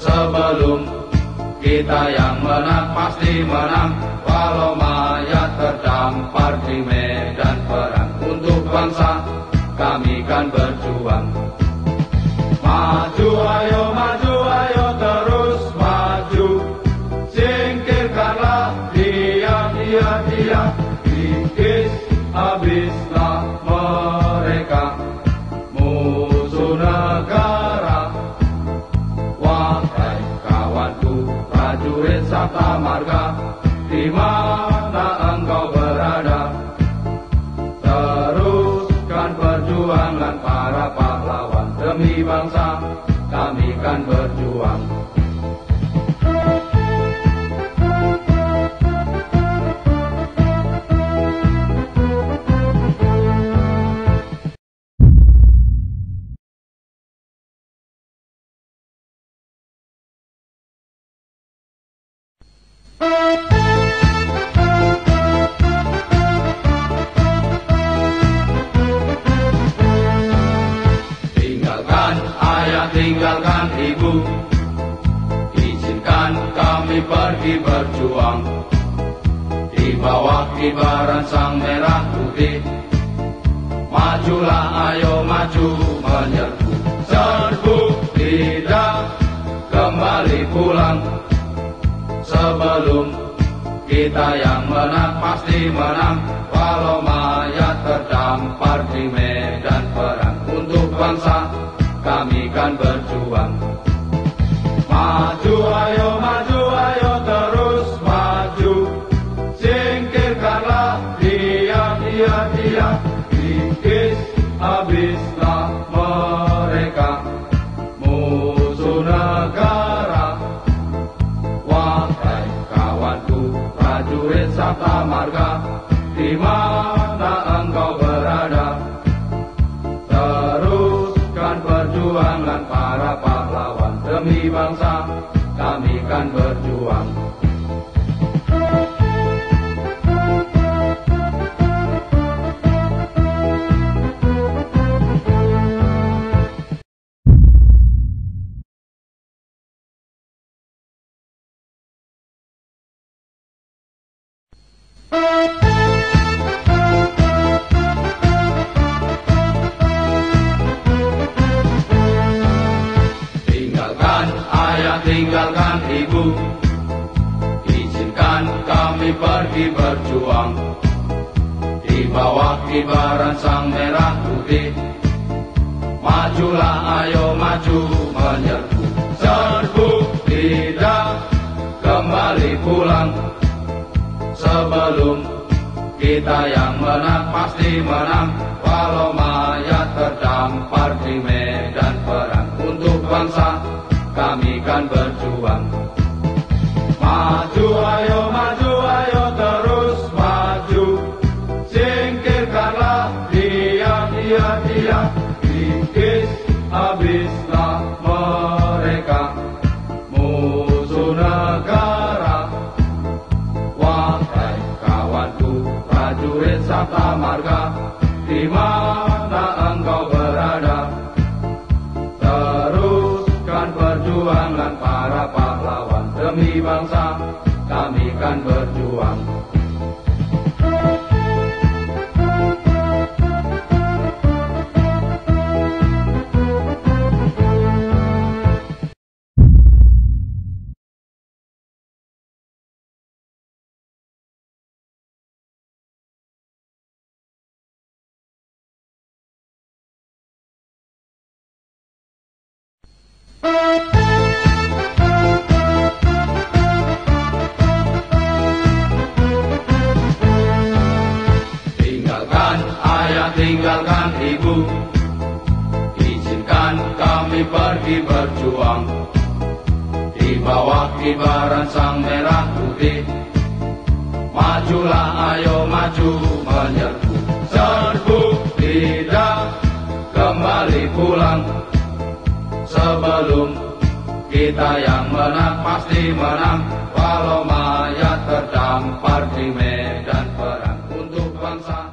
Sebelum kita yang menang, pasti menang. Walau mayat terdampar di medan perang, untuk bangsa kami kan berjuang. Maju ayo terus maju. Singkirkanlah dia, kikis habislah mereka, musuh negara. Wahai kawanku prajurit Sabta Marga, di mana engkau berada, teruskan perjuangan para pahlawan. Demi bangsa kami kan berjuang. Tinggalkan ayah, tinggalkan ibu, izinkan kami pergi berjuang di bawah kibaran sang merah putih. Majulah ayo maju menyerbu, serbu tidak kembali pulang. Sebelum kita yang menang, pasti menang. Walau mayat terdampar di medan perang, untuk bangsa kami kan berjuang. Maju ayo terus maju. Singkirkanlah dia, kikis habislah mereka, musuh negara. Wahai kawanku prajurit Sabta Marga, di mana engkau berada, teruskan perjuangan para pahlawan. Demi bangsa kami kan berjuang. Tinggalkan ayah, tinggalkan ibu, izinkan kami pergi berjuang di bawah kibaran sang merah putih. Majulah ayo maju menyerbu, serbu tidak kembali pulang. Sebelum kita yang menang, pasti menang. Walau mayat terdampar di medan perang, untuk bangsa kami kan berjuang. Maju ayo terus maju. Singkirkanlah dia, kikis habislah mereka, musuh negara. Wahai kawanku prajurit Sabta Marga, di mana engkau berada, teruskan perjuangan para pahlawan. Demi bangsa kami kan berjuang. Tinggalkan ayah, tinggalkan ibu, izinkan kami pergi berjuang di bawah kibaran sang merah putih. Majulah ayo maju menyerbu, serbu tidak kembali pulang. Sebelum kita yang menang, pasti menang. Walau mayat terdampar di medan perang, untuk bangsa